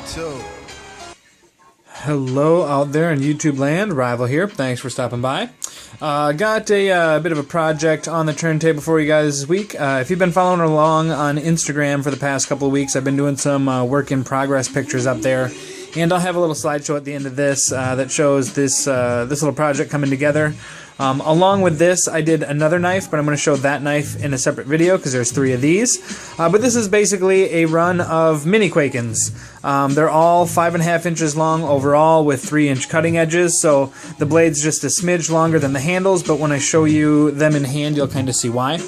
2. Hello out there in YouTube land, Rival here. Thanks for stopping by. Got a bit of a project on the turntable for you guys this week. If you've been following along on Instagram for the past couple of weeks, I've been doing some work in progress pictures up there. And I'll have a little slideshow at the end of this that shows this little project coming together. Along with this, I did another knife, but I'm going to show that knife in a separate video because there's 3 of these. But this is basically a run of mini Kwaikens. They're all 5.5 inches long overall with 3-inch cutting edges, so the blade's just a smidge longer than the handles, but when I show you them in hand, you'll kind of see why.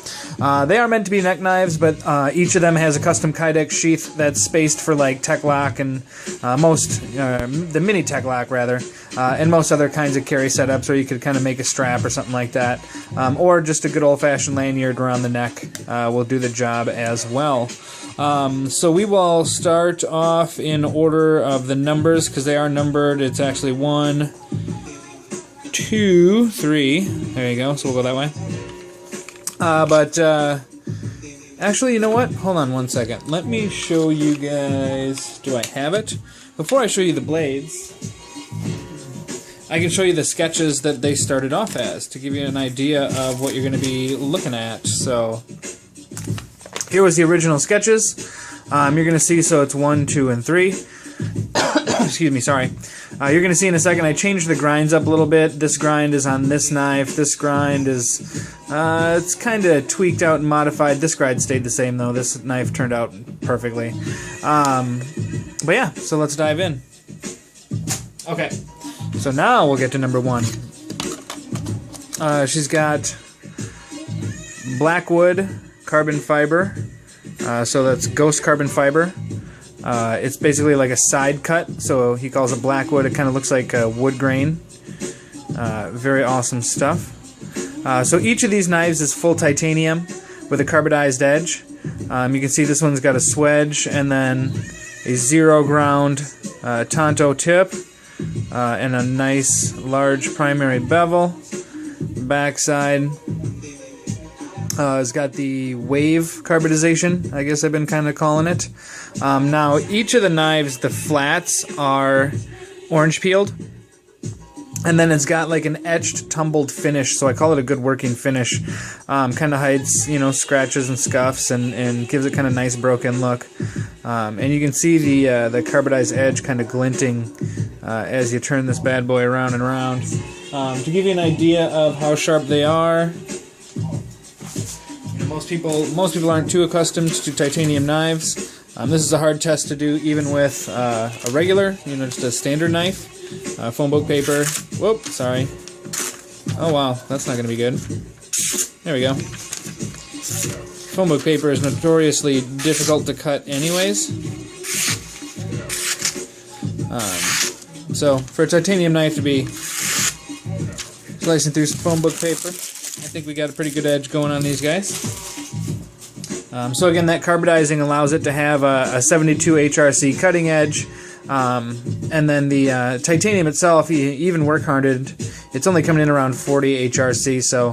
They are meant to be neck knives, but each of them has a custom Kydex sheath that's spaced for like tech lock and the mini tech lock rather, and most other kinds of carry setups where you could kind of make a strap or something like that, or just a good old-fashioned lanyard around the neck will do the job as well. So we will start off in order of the numbers because they are numbered. It's actually 1, 2, 3. There you go. So we'll go that way. Actually, you know what? Hold on one second. Let me show you guys. Do I have it? Before I show you the blades, I can show you the sketches that they started off as to give you an idea of what you're going to be looking at. So here was the original sketches. You're going to see, so it's 1, 2, and 3. Excuse me, sorry. You're going to see in a second I changed the grinds up a little bit. This grind is on this knife. This grind is, it's kind of tweaked out and modified. This grind stayed the same though. This knife turned out perfectly. But yeah, so let's dive in. Okay, so now we'll get to number 1. She's got Blackwood carbon fiber, so that's ghost carbon fiber. It's basically like a side cut, so he calls it Blackwood. It kind of looks like a wood grain. Very awesome stuff. So each of these knives is full titanium with a carbidized edge. You can see this one's got a swedge and then a 0 ground Tonto tip and a nice large primary bevel. Backside it's got the wave carbidization, I guess I've been kind of calling it. Now, each of the knives, the flats are orange peeled, and then it's got like an etched, tumbled finish, so I call it a good working finish. Kind of hides, you know, scratches and scuffs and gives it kind of nice broken look. And you can see the carbidized edge kind of glinting as you turn this bad boy around and around. To give you an idea of how sharp they are, most people aren't too accustomed to titanium knives. This is a hard test to do even with a regular, you know, just a standard knife. Phone book paper. Whoop, sorry. Oh wow, that's not going to be good. There we go. Phone book paper is notoriously difficult to cut anyways. So for a titanium knife to be slicing through some phone book paper, I think we got a pretty good edge going on these guys. So again, that carbidizing allows it to have a 72 HRC cutting edge, and then the titanium itself, even work hardened, it's only coming in around 40 HRC, so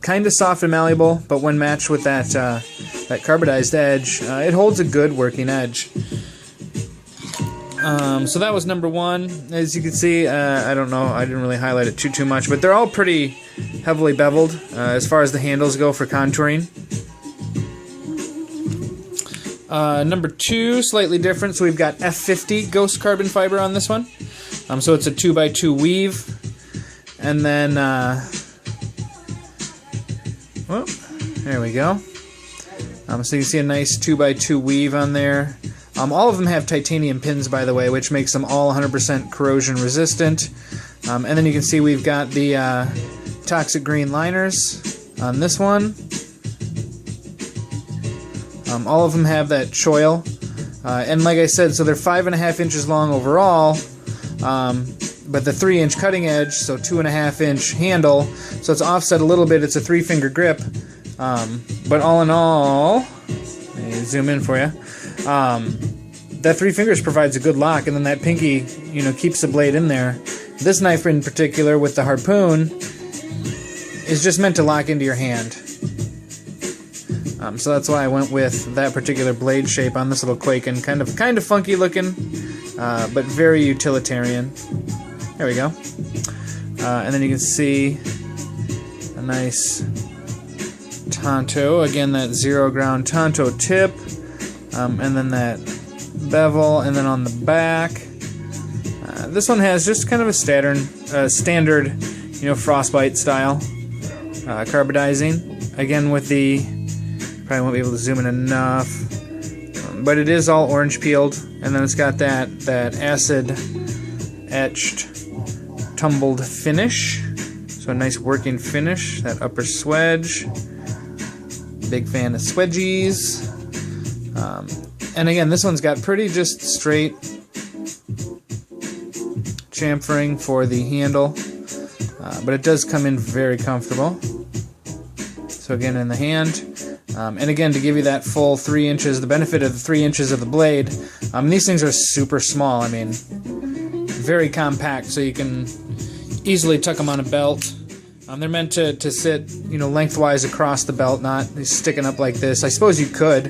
kind of soft and malleable, but when matched with that carbidized edge, it holds a good working edge. So that was number 1. As you can see, I don't know, I didn't really highlight it too much, but they're all pretty heavily beveled as far as the handles go for contouring. Number 2, slightly different, so we've got F50 ghost carbon fiber on this one. So it's a 2x2 weave, and then, well, there we go. So you can see a nice 2x2 weave on there. All of them have titanium pins, by the way, which makes them all 100% corrosion resistant. And then you can see we've got the toxic green liners on this one. All of them have that choil. And like I said, so they're 5.5 inches long overall, but the 3-inch cutting edge, so 2.5-inch handle, so it's offset a little bit. It's a 3-finger grip. But all in all, let me zoom in for you. That 3 fingers provides a good lock, and then that pinky, you know, keeps the blade in there. This knife in particular, with the harpoon, is just meant to lock into your hand. So that's why I went with that particular blade shape on this little Kwaiken. Kind of funky looking. but very utilitarian. There we go. And then you can see a nice Tonto. Again, that 0 ground Tonto tip. And then that bevel. And then on the back, this one has just kind of a standard, frostbite style carbidizing. Again, with the, probably won't be able to zoom in enough, but it is all orange peeled, and then it's got that acid etched tumbled finish. So a nice working finish. That upper swedge. Big fan of swedgies. And again, this one's got pretty just straight chamfering for the handle, but it does come in very comfortable. So again, in the hand, and again, to give you that full 3 inches, the benefit of the 3 inches of the blade, these things are super small. I mean, very compact, so you can easily tuck them on a belt. They're meant to sit, lengthwise across the belt, not sticking up like this. I suppose you could,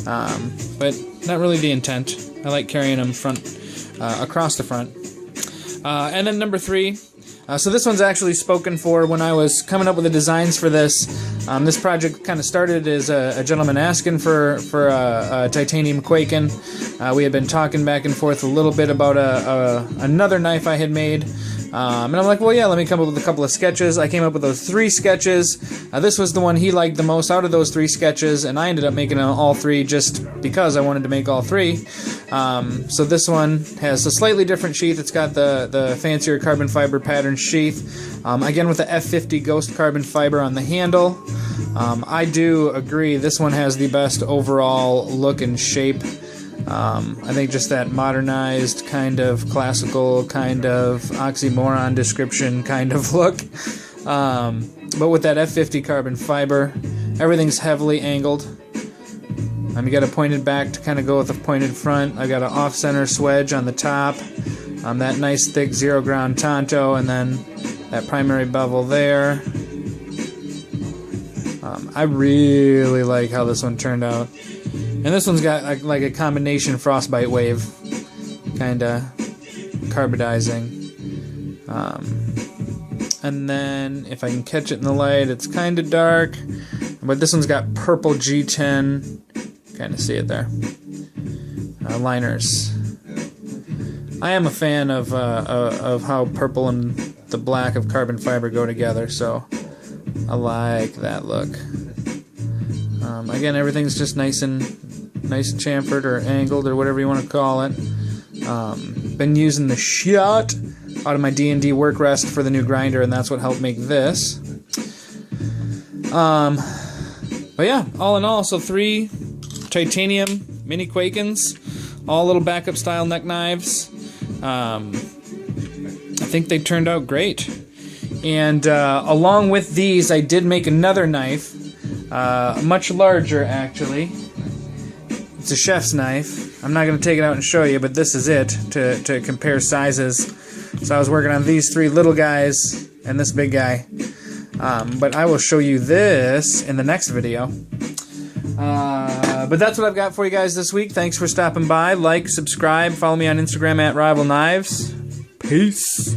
but not really the intent. I like carrying them across the front. And then number 3. So this one's actually spoken for when I was coming up with the designs for this. This project kind of started as a gentleman asking for a titanium Kwaiken. We had been talking back and forth a little bit about another knife I had made. And I'm like, well, yeah, let me come up with a couple of sketches. I came up with those 3 sketches. This was the one he liked the most out of those 3 sketches, and I ended up making all 3 just because I wanted to make all 3. So this one has a slightly different sheath. It's got the fancier carbon fiber pattern sheath. Again, with the F50 Ghost carbon fiber on the handle. I do agree this one has the best overall look and shape. I think just that modernized kind of classical kind of oxymoron description kind of look. But with that F50 carbon fiber, everything's heavily angled. You got a pointed back to kind of go with a pointed front. I got an off-center swedge on the top. That nice thick 0 ground Tonto, and then that primary bevel there. I really like how this one turned out. And this one's got like a combination frostbite wave kind of carbidizing. And then if I can catch it in the light, it's kind of dark. But this one's got purple G10. Kind of see it there. Liners. I am a fan of how purple and the black of carbon fiber go together, so I like that look. Again, everything's just nice and chamfered or angled or whatever you want to call it. Been using the shot out of my D&D work rest for the new grinder, and that's what helped make this. But yeah, all in all, so 3 titanium mini Kwaikens, all little backup style neck knives. I think they turned out great. And along with these, I did make another knife, much larger actually. It's a chef's knife. I'm not going to take it out and show you, but this is it to compare sizes. So I was working on these 3 little guys and this big guy. But I will show you this in the next video. But that's what I've got for you guys this week. Thanks for stopping by. Like, subscribe, follow me on Instagram at Rival Knives. Peace.